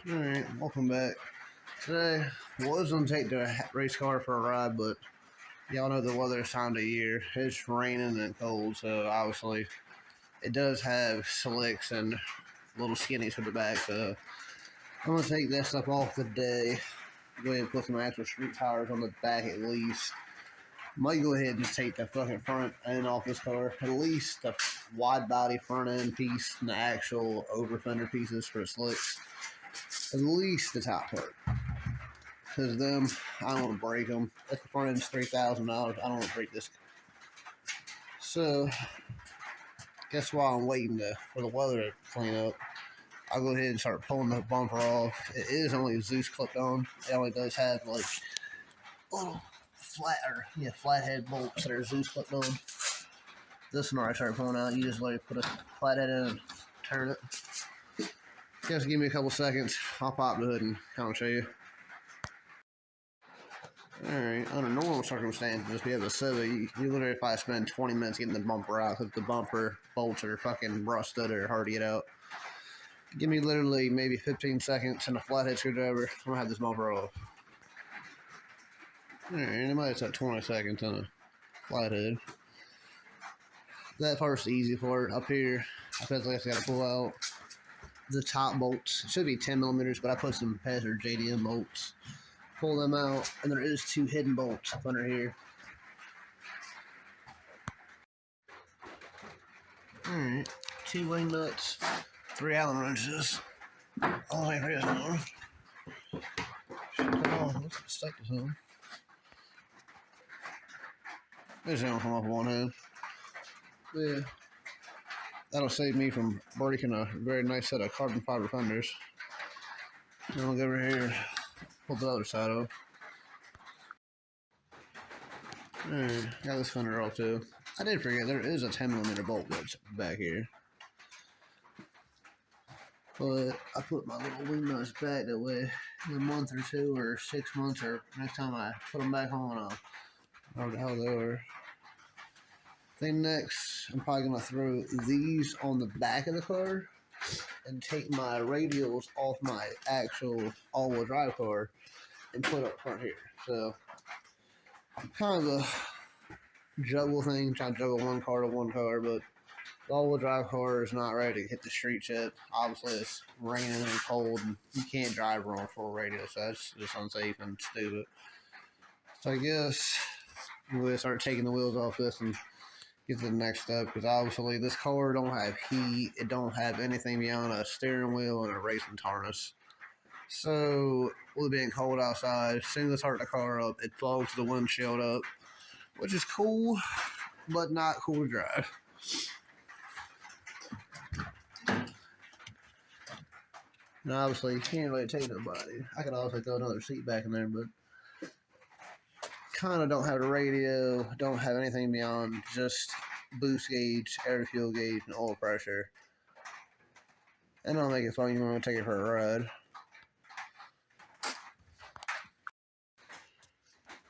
Alright, welcome back. Today, was going to take the race car for a ride, but y'all know the weather this time of year. It's raining and cold, so obviously it does have slicks and little skinnies to the back, so I'm going to take that stuff off today. Go ahead and put some actual street tires on the back at least. Might go ahead and just take the fucking front end off this car. At least the wide body front end piece and the actual over fender pieces for the slicks. At least the top part. Because them, I don't want to break them. If the front end's $3,000, I don't want to break this. So, guess while I'm waiting for the weather to clean up, I'll go ahead and start pulling the bumper off. It is only Zeus clipped on. It only does have like little flathead bolts that are Zeus clipped on. This one I start pulling out, you just like put a flathead in and turn it. Just give me a couple seconds. I'll pop the hood and kind of show you. Alright, under normal circumstances, if you have a Civic, you literally probably spend 20 minutes getting the bumper out because the bumper bolts are fucking rusted or hard to get out. Give me literally maybe 15 seconds and a flathead screwdriver. I'm gonna have this bumper off. Alright, it might take 20 seconds on a flathead. That part's the easy part. Up here, I basically just gotta pull out the top bolts. It should be 10 millimeters, but I put some Pezzer JDM bolts. Pull them out, and there is 2 hidden bolts up under here. Alright, 2 wing nuts, 3 Allen wrenches. All I have is one. Should come on, let's stick this on. This don't come off one hand. Yeah. That'll save me from breaking a very nice set of carbon fiber fenders. Then I'll go over here and pull the other side off. Alright, got this fender off too. I did forget there is a 10mm bolt that's back here. But I put my little wing nuts back that way in a month or 2 or 6 months or next time I put them back on, I'll know how they were. Then next, I'm probably going to throw these on the back of the car and take my radials off my actual all-wheel drive car and put it up front here. So, kind of a juggle thing, trying to juggle one car to one car, but the all-wheel drive car is not ready to hit the streets yet. Obviously, it's raining and cold, and you can't drive on full radio, so that's just unsafe and stupid. So I guess I'm going to start taking the wheels off this and get to the next step, because obviously this car don't have heat, it don't have anything beyond a steering wheel and a racing harness. So, with it being cold outside, as soon as I start the car up, it fogs the windshield up, which is cool, but not cool to drive. And obviously, you can't really take nobody. I could also throw another seat back in there, but kind of don't have the radio, don't have anything beyond just boost gauge, air fuel gauge, and oil pressure. And I'll make it fun. You want to take it for a ride.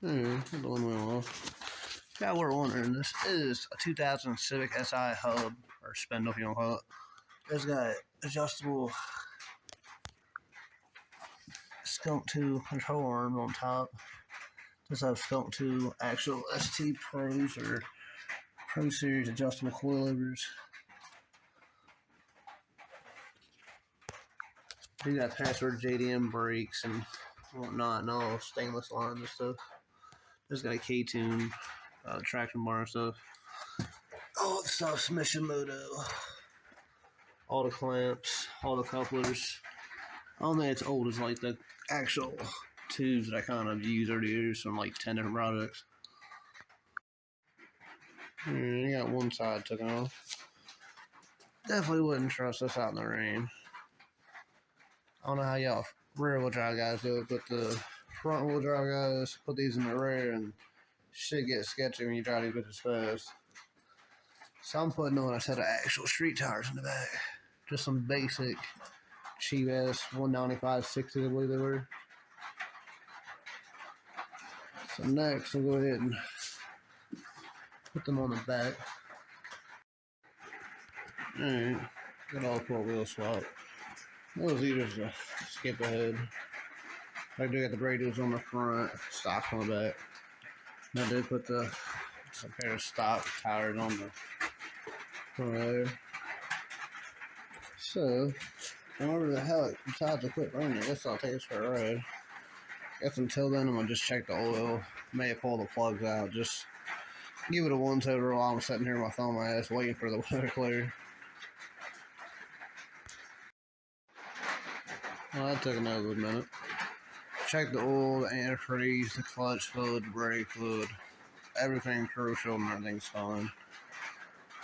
Put the one wheel off. Yeah, we're wondering, this is a 2000 Civic Si hub, or spindle if you want to call it. It's got adjustable Skunk 2 control arm on top. This has Skunk 2 actual ST Pros or Pro Series adjustable coilovers. We got Pezzer JDM brakes and whatnot, and all stainless lines and stuff. This got a K20 traction bar and stuff. All the stuff's Mishimoto. All the clamps, all the couplers. I don't think it's old as like the actual tubes that I kind of use over the years from like 10 different products. You got one side took off. Definitely wouldn't trust this out in the rain. I don't know how y'all rear wheel drive guys do it, but the front wheel drive guys put these in the rear and shit gets sketchy when you drive these bitches fast. So I'm putting on a set of actual street tires in the back. Just some basic cheap ass 195/60, I believe they were. So next I'll go ahead and put them on the back. Alright, got all 4 wheel swap. That was either skip ahead. I do got the radios on the front, stock on the back. And I did put some pair of stock tires on the front there. So, whenever the hell it decides to quit raining, I guess I'll take this for a ride. Guess until then, I'm gonna just check the oil. May pull the plugs out. Just give it a once over while I'm sitting here with my thumb on my ass waiting for the weather to clear. Well, that took another good minute. Check the oil, the antifreeze, the clutch fluid, the brake fluid. Everything crucial and everything's fine.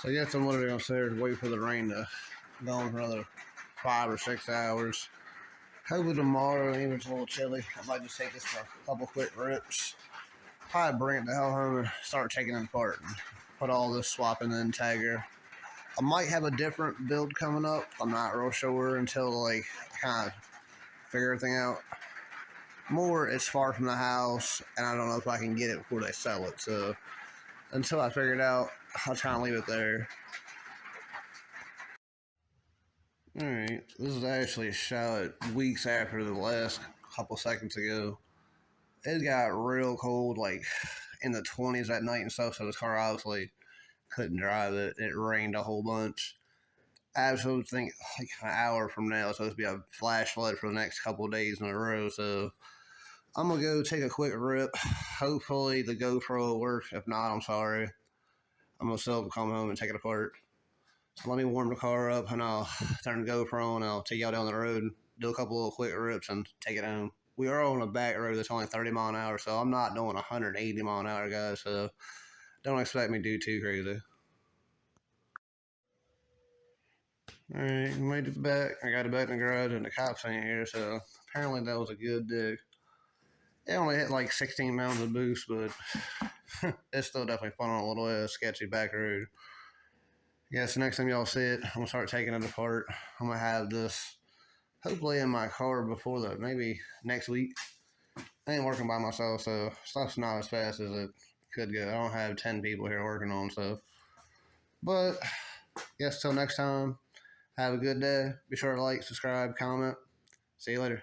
So I guess I'm literally gonna sit here and wait for the rain to go on for another 5 or 6 hours. Hopefully tomorrow, even it's a little chilly, I might just take this for a couple quick rips. Probably bring it the hell home and start taking it apart and put all this swap in the integer. I might have a different build coming up. I'm not real sure until like kind of figure everything out. More, it's far from the house, and I don't know if I can get it before they sell it. So until I figure it out, I'll try and leave it there. Alright, this is actually a shot weeks after the last couple seconds ago. It got real cold, like in the 20s at night and stuff, so this car obviously couldn't drive it. It rained a whole bunch. I absolutely think like an hour from now it's supposed to be a flash flood for the next couple of days in a row, so I'm going to go take a quick rip. Hopefully the GoPro will work. If not, I'm sorry. I'm going to still come home and take it apart. So let me warm the car up, and I'll turn the GoPro, and I'll take y'all down the road, do a couple of quick rips, and take it home. We are on a back road that's only 30 mile an hour, so I'm not doing 180 mile an hour, guys, so don't expect me to do too crazy. Alright, made it back. I got it back in the garage, and the cops ain't here, so apparently that was a good dig. It only hit like 16 pounds of boost, but it's still definitely fun on a little sketchy back road. I guess next time y'all see it, I'm going to start taking it apart. I'm going to have this hopefully in my car before maybe next week. I ain't working by myself, so stuff's not as fast as it could go. I don't have 10 people here working on stuff. But, guess till next time, have a good day. Be sure to like, subscribe, comment. See you later.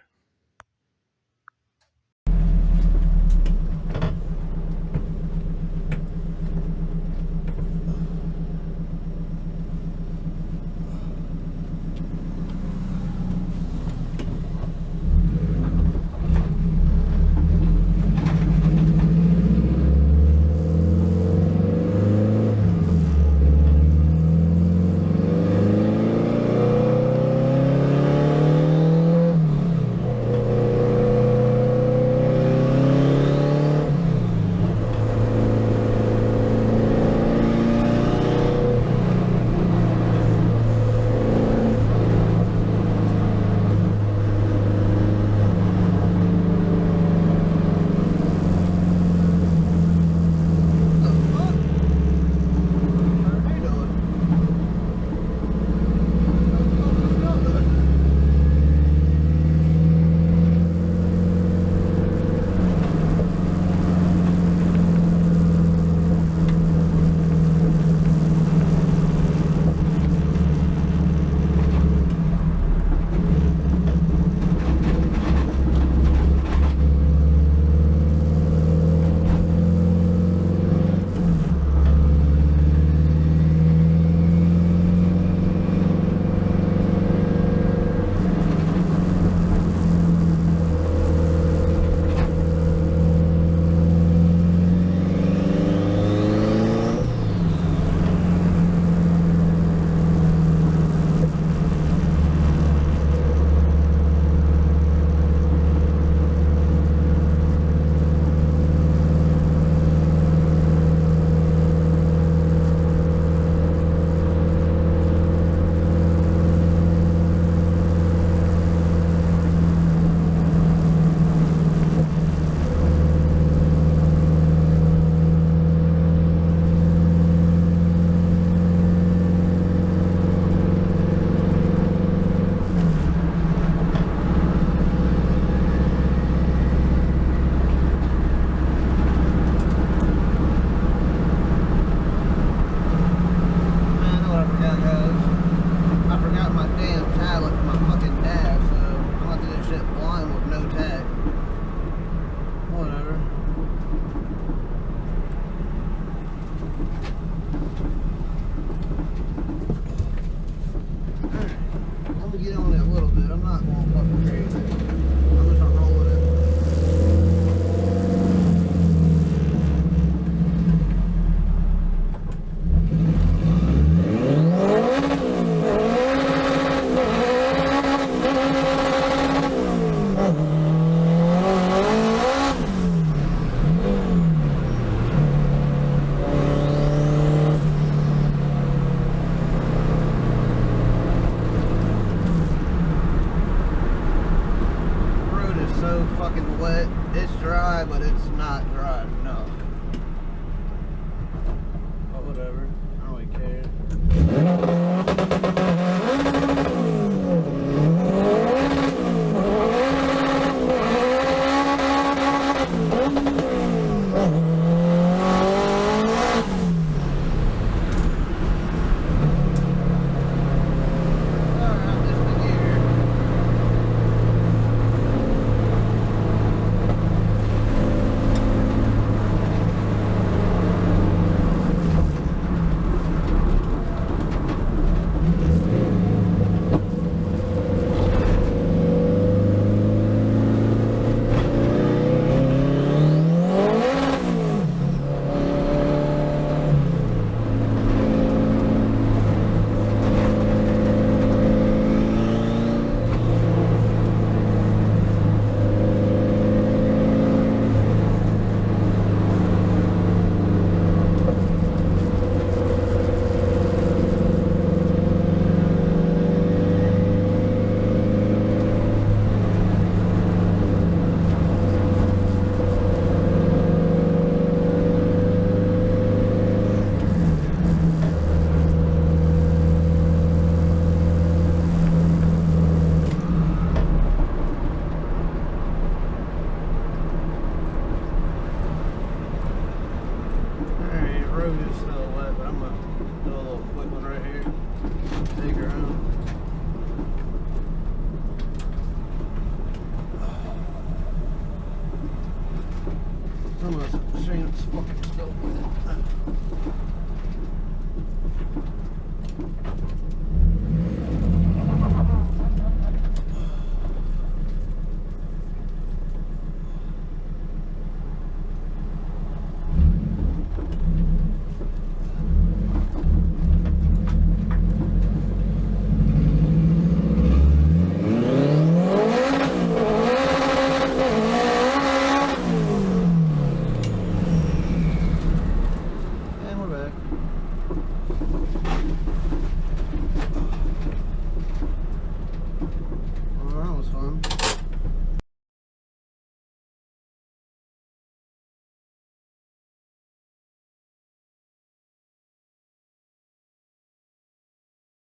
Alright, let me get on it a little bit. I'm not going fucking crazy. I'm just gonna roll with it. So fucking wet. It's dry, but it's not dry.